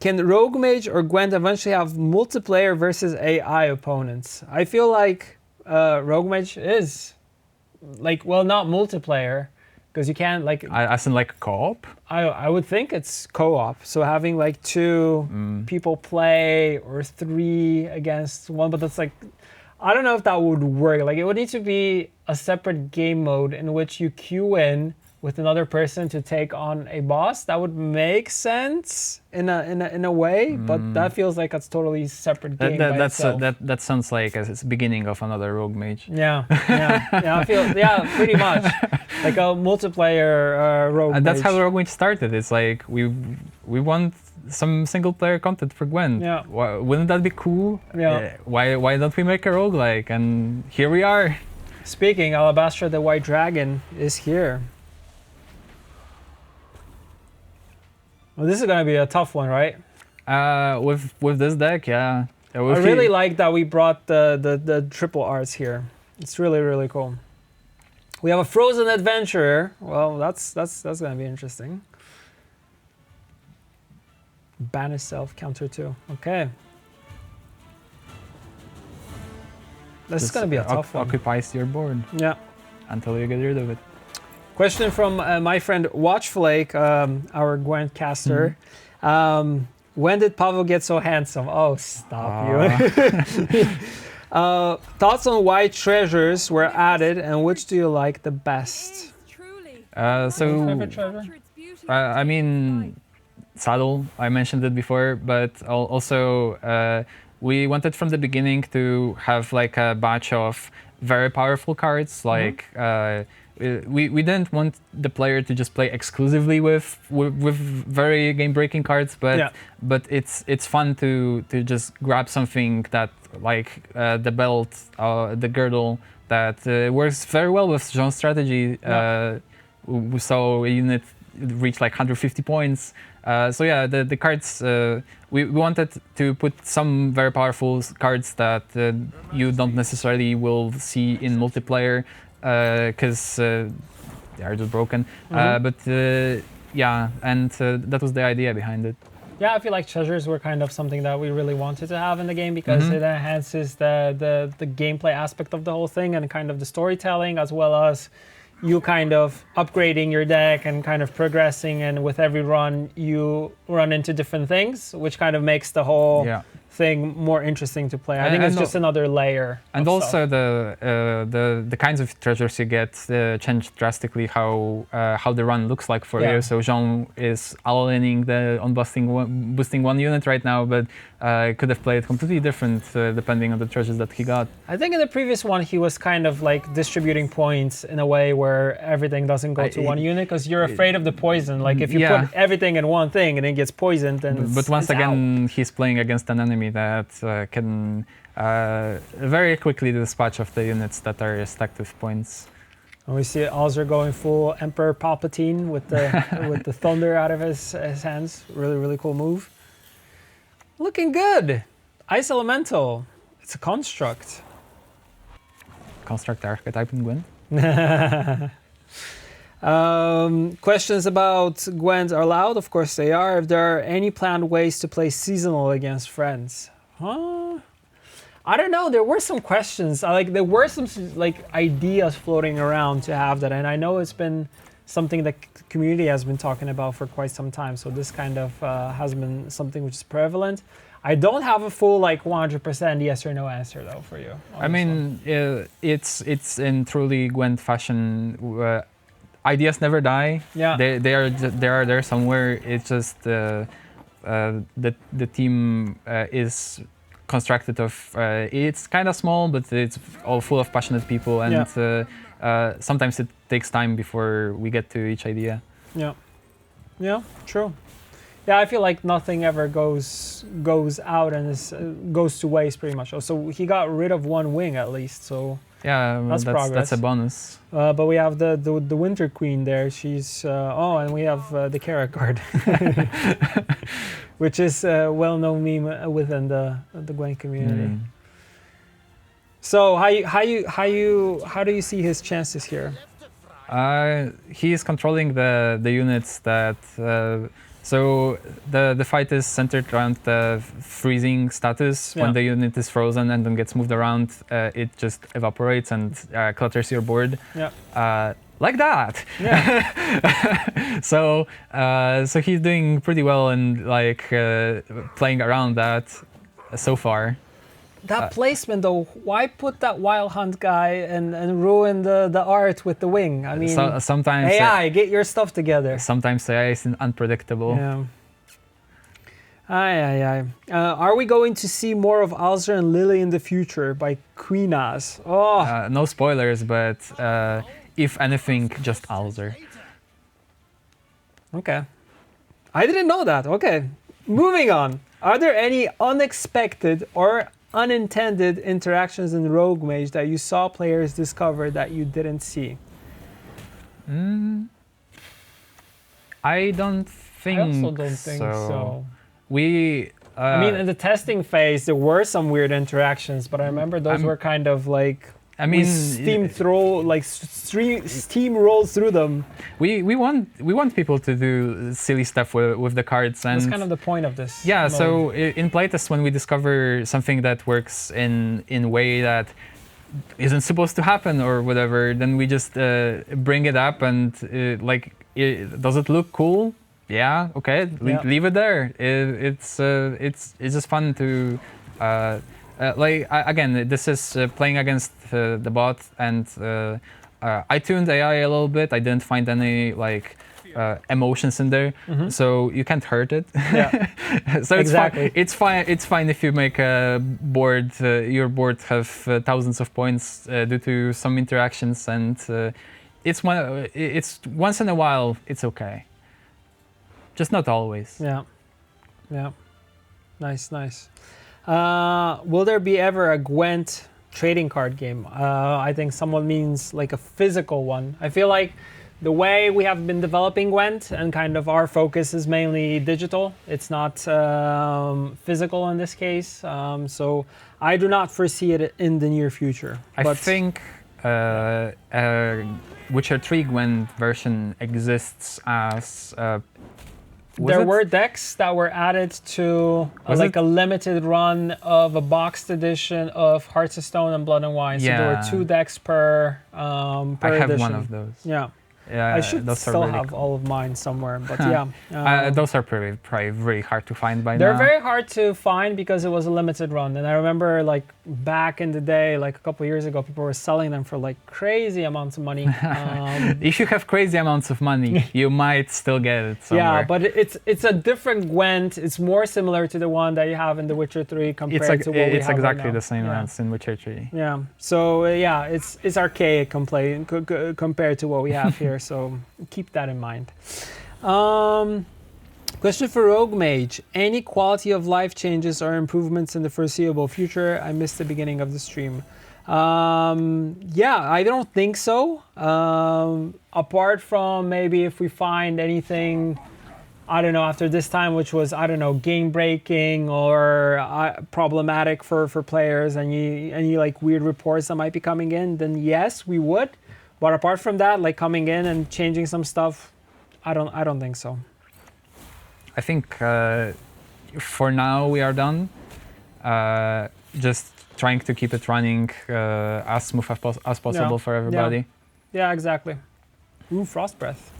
Can Rogue Mage or Gwent eventually have multiplayer versus AI opponents? I feel like Rogue Mage is like, well, not multiplayer. Because you can't like. As in like co-op? I would think it's co-op. So having like two people play or three against one, but that's like, I don't know if that would work. Like it would need to be a separate game mode in which you queue in with another person to take on a boss. That would make sense in a way, but that feels like it's totally separate game by itself. That sounds like a beginning of another Rogue Mage. Yeah. I feel pretty much like a multiplayer Rogue And that's Mage. how Rogue Mage started. It's like we want some single player content for Gwent. Yeah. Wouldn't that be cool? Yeah. Why don't we make a roguelike? And here we are. Speaking, Alabastra the White Dragon is here. Well, this is gonna be a tough one, right? With this deck, yeah. I really like that we brought the triple arts here. It's really, really cool. We have a Frozen Adventurer. Well, that's gonna be interesting. Banish self, counter 2. Okay. This is gonna be a tough one. Occupies your board Yeah. until you get rid of it. Question from my friend Watchflake, our Gwent caster. When did Pavel get so handsome? Oh, stop you. Thoughts on why treasures were added and which do you like the best? Favorite treasure? I mean, saddle, I mentioned it before, but also we wanted from the beginning to have like a batch of very powerful cards, like we didn't want the player to just play exclusively with very game-breaking cards, but it's fun to just grab something that like the belt, the girdle that works very well with Jean's strategy. We saw a unit reach like 150 points. So yeah, the cards, we wanted to put some very powerful cards that you don't necessarily will see in multiplayer, because they are just broken. But yeah, and that was the idea behind it. Yeah, I feel like treasures were kind of something that we really wanted to have in the game because it enhances the gameplay aspect of the whole thing and kind of the storytelling, as well as you kind of upgrading your deck and kind of progressing, and with every run you run into different things, which kind of makes the whole thing more interesting to play. I think it's just another layer. And also the kinds of treasures you get change drastically how the run looks like for you. So Jean is all-inning on boosting one unit right now, but could have played completely different depending on the treasures that he got. I think in the previous one he was kind of like distributing points in a way where everything doesn't go to one unit, because you're afraid of the poison. Like if you put everything in one thing and it gets poisoned, then but once again he's playing against an enemy that can very quickly dispatch of the units that are stacked with points. And we see Alzur going full Emperor Palpatine with the with the thunder out of his hands. Really, really cool move. Looking good. Ice Elemental. It's a construct. Construct archetype in Gwent. Questions about Gwent are allowed? Of course they are. If there are any planned ways to play seasonal against friends. I don't know. There were some questions. There were some like ideas floating around to have that, and I know it's been something that the community has been talking about for quite some time. So this kind of has been something which is prevalent. I don't have a full like 100% yes or no answer though for you. I mean, it's in truly Gwent fashion. Ideas never die. Yeah. They are there somewhere. It's just the team is constructed of. It's kind of small, but it's all full of passionate people, and sometimes it takes time before we get to each idea. Yeah. Yeah. True. Yeah, I feel like nothing ever goes out and goes to waste pretty much. So he got rid of one wing at least. So yeah, that's progress. That's a bonus. But we have the Winter Queen there. She's and we have the Kara card, which is a well-known meme within the Gwent community. So how do you see his chances here? He is controlling the units that. So the fight is centered around the freezing status. When the unit is frozen and then gets moved around, it just evaporates and clutters your board. Yeah. Like that. Yeah. So he's doing pretty well in like playing around that so far. That placement though, why put that Wild Hunt guy and ruin the art with the wing? I mean, sometimes AI, get your stuff together. Sometimes AI is unpredictable. Yeah. Are we going to see more of Alzur and Lily in the future by Queenaz? Oh. No spoilers, but if anything, just Alzur. Okay. I didn't know that. Okay. Moving on. Are there any unexpected or unintended interactions in Rogue Mage that you saw players discover that you didn't see? I don't think. I also don't think so. I mean, in the testing phase, there were some weird interactions, but I remember those were kind of like. I mean, steam rolls through them. We want people to do silly stuff with the cards, and that's kind of the point of this. Yeah. mode. So in playtest, when we discover something that works in a way that isn't supposed to happen or whatever, then we just bring it up and does it look cool? Yeah. Okay. Leave it there. It's just fun to. Again, this is playing against the bot, and I tuned AI a little bit. I didn't find any emotions in there, so you can't hurt it. Yeah. So exactly. It's fine. It's fine if you make a board. Your board have thousands of points due to some interactions, and it's once in a while. It's okay. Just not always. Yeah. Yeah. Nice. Will there be ever a Gwent trading card game? I think someone means like a physical one. I feel like the way we have been developing Gwent and kind of our focus is mainly digital. It's not physical in this case. So I do not foresee it in the near future. I think Witcher 3 Gwent version exists as there were decks that were added to a limited run of a boxed edition of Hearts of Stone and Blood and Wine. So there were 2 decks per edition. I have one of those. Yeah. I should still really have all of mine somewhere, but yeah. Those are probably very hard to find by now. They're very hard to find because it was a limited run. And I remember like back in the day, like a couple of years ago, people were selling them for like crazy amounts of money. If you have crazy amounts of money, you might still get it somewhere. Yeah, but it's a different Gwent. It's more similar to the one that you have in The Witcher 3 compared to what we have It's exactly right now. the same as in Witcher 3. Yeah, so it's archaic compared to what we have here. So keep that in mind. Question for Rogue Mage. Any quality of life changes or improvements in the foreseeable future? I missed the beginning of the stream. I don't think so. Apart from maybe if we find anything, I don't know, after this time, which was, I don't know, game breaking or problematic for players, and any like weird reports that might be coming in, then yes, we would. But apart from that, like coming in and changing some stuff, I don't think so. I think for now we are done. just trying to keep it running as smooth as possible for everybody. Yeah, exactly. Ooh, Frost Breath.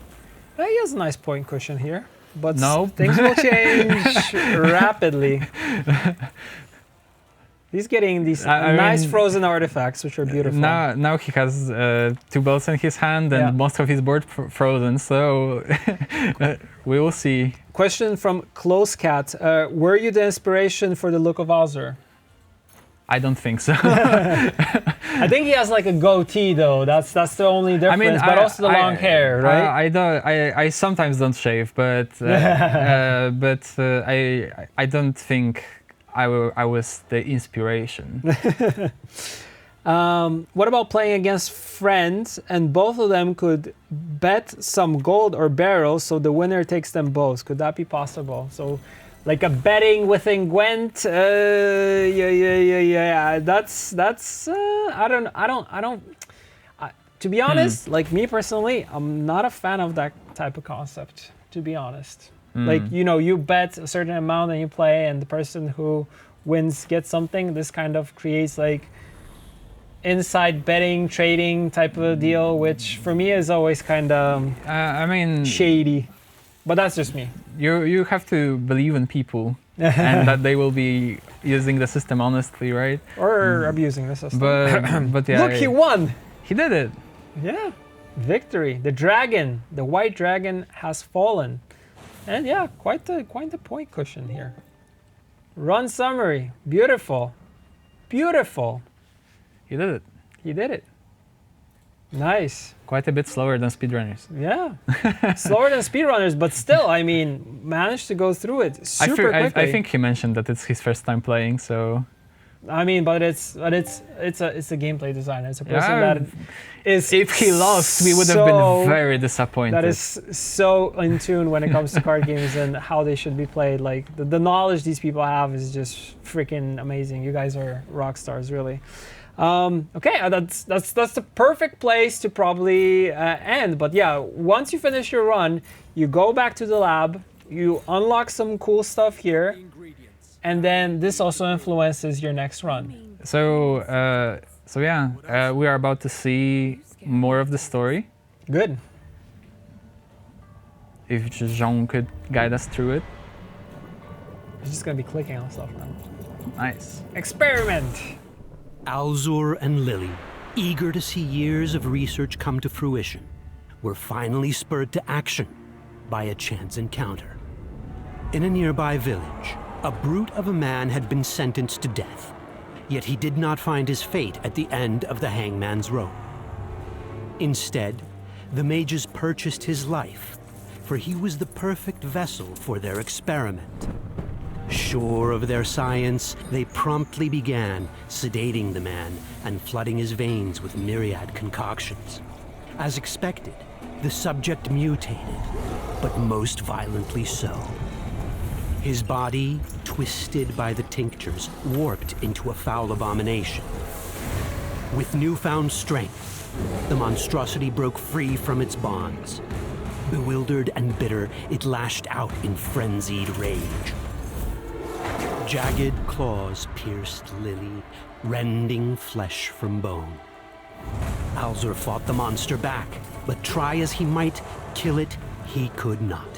He has a nice point cushion here, but things will change rapidly. He's getting these nice frozen artifacts, which are beautiful. Now he has 2 belts in his hand and most of his board frozen, so we will see. Question from Close Cat. Were you the inspiration for the look of Alzur? I don't think so. I think he has like a goatee though. That's the only difference, but also the long hair, right? I sometimes don't shave, but I don't think I was the inspiration. What about playing against friends and both of them could bet some gold or barrels so the winner takes them both? Could that be possible? So like a betting within Gwent, that's I don't to be honest, like me personally, I'm not a fan of that type of concept, to be honest. Like, you know, you bet a certain amount and you play and the person who wins gets something. This kind of creates like inside betting, trading type of a deal, which for me is always kind of shady. But that's just me. You have to believe in people and that they will be using the system honestly, right? Or abusing the system. But yeah. Look, he won! He did it. Yeah. Victory. The dragon, the white dragon has fallen. And yeah, quite the point cushion here. Run summary. Beautiful. Beautiful. He did it. He did it. Nice. Quite a bit slower than speedrunners. Yeah. Slower than speedrunners, but still, I mean, managed to go through it super quickly. I think he mentioned that it's his first time playing, so. I mean, but it's a gameplay designer. It's a person that is. If he lost, we would have been very disappointed. That is so in tune when it comes to card games and how they should be played. Like the knowledge these people have is just freaking amazing. You guys are rock stars, really. Okay, that's the perfect place to probably end. But yeah, once you finish your run, you go back to the lab. You unlock some cool stuff here. And then this also influences your next run. So yeah, we are about to see more of the story. Good. If Jean could guide us through it. He's just gonna be clicking on stuff now. Nice. Experiment. Alzur and Lily, eager to see years of research come to fruition, were finally spurred to action by a chance encounter. In a nearby village, a brute of a man had been sentenced to death, yet he did not find his fate at the end of the hangman's rope. Instead, the mages purchased his life, for he was the perfect vessel for their experiment. Sure of their science, they promptly began sedating the man and flooding his veins with myriad concoctions. As expected, the subject mutated, but most violently so. His body, twisted by the tinctures, warped into a foul abomination. With newfound strength, the monstrosity broke free from its bonds. Bewildered and bitter, it lashed out in frenzied rage. Jagged claws pierced Lily, rending flesh from bone. Alzur fought the monster back, but try as he might, kill it he could not.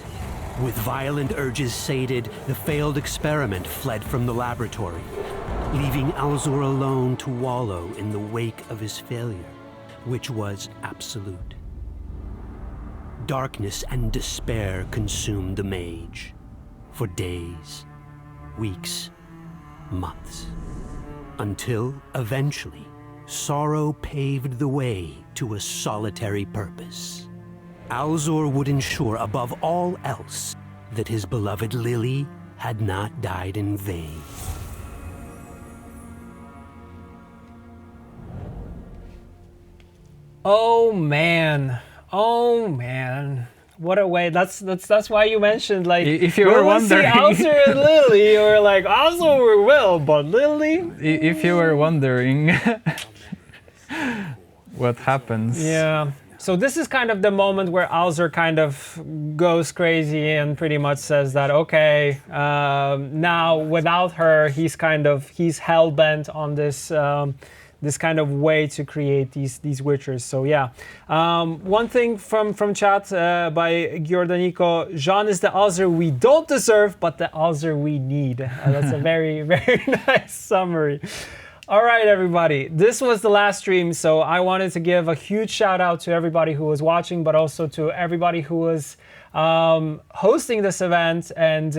With violent urges sated, the failed experiment fled from the laboratory, leaving Alzur alone to wallow in the wake of his failure, which was absolute. Darkness and despair consumed the mage for days, weeks, months, until eventually sorrow paved the way to a solitary purpose. Alzur would ensure above all else that his beloved Lily had not died in vain. Oh man. What a way. That's why you mentioned, like, if you were wondering, Alzur and Lily, or like Alzur will, but Lily. If you were wondering what happens. Yeah. So this is kind of the moment where Alzur kind of goes crazy and pretty much says that, okay, now without her, he's hell-bent on this this kind of way to create these Witchers. So yeah, one thing from chat by Giordanico, Jean is the Alzur we don't deserve, but the Alzur we need. That's a very, very nice summary. All right, everybody, this was the last stream, so I wanted to give a huge shout out to everybody who was watching, but also to everybody who was hosting this event, and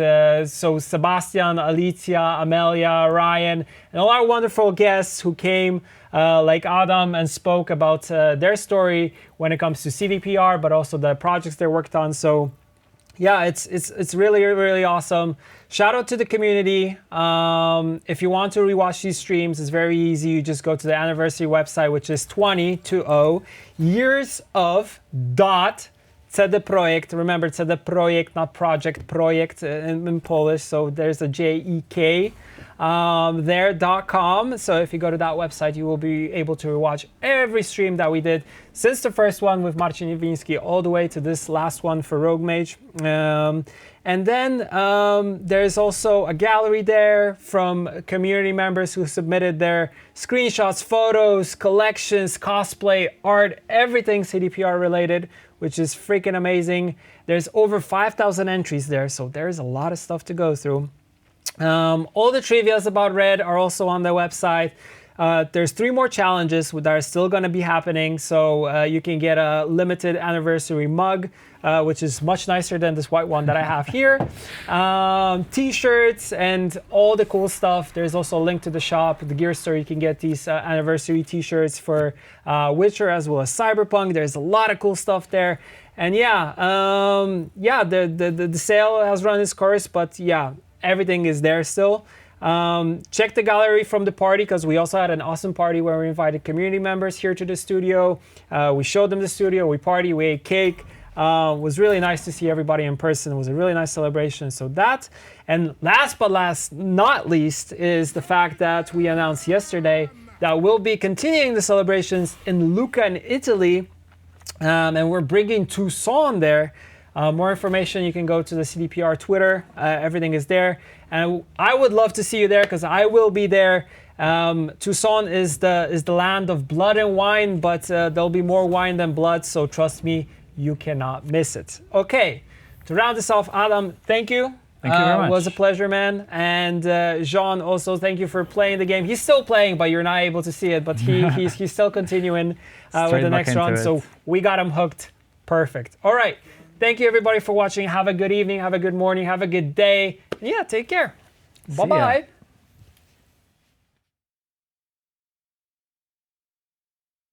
so Sebastian, Alicia, Amelia, Ryan, and all our wonderful guests who came, like Adam, and spoke about their story when it comes to CDPR, but also the projects they worked on. So yeah, it's really, really awesome. Shout out to the community. If you want to rewatch these streams, it's very easy. You just go to the anniversary website, which is 2020 years of dot PROJEKT. Remember, PROJEKT, not project, project in Polish. So there's a JEK there.com. So if you go to that website, you will be able to watch every stream that we did since the first one with Marcin Iwiński all the way to this last one for Rogue Mage. And then there's also a gallery there from community members who submitted their screenshots, photos, collections, cosplay, art, everything CDPR related, which is freaking amazing. There's over 5,000 entries there, so there's a lot of stuff to go through. All the trivias about Red are also on the website. There's 3 more challenges that are still going to be happening, so you can get a limited anniversary mug, which is much nicer than this white one that I have here. T-shirts and all the cool stuff. There's also a link to the shop, the gear store. You can get these anniversary T-shirts for Witcher as well as Cyberpunk. There's a lot of cool stuff there. And yeah, the sale has run its course, but yeah, everything is there still. Check the gallery from the party, because we also had an awesome party where we invited community members here to the studio. We showed them the studio, we partied, we ate cake. It was really nice to see everybody in person. It was a really nice celebration. So that, and last but not least, is the fact that we announced yesterday that we'll be continuing the celebrations in Lucca in Italy, and we're bringing Toussaint there. More information, you can go to the CDPR Twitter. Everything is there. And I would love to see you there, because I will be there. Toussaint is the land of blood and wine, but there'll be more wine than blood, so trust me, you cannot miss it. Okay, to round this off, Adam, thank you. Thank you very much. It was a pleasure, man. And Jean, also, thank you for playing the game. He's still playing, but you're not able to see it, but he's still continuing with the next run, so we got him hooked. Perfect. All right. Thank you, everybody, for watching. Have a good evening, have a good morning, have a good day. Yeah, take care. Bye-bye.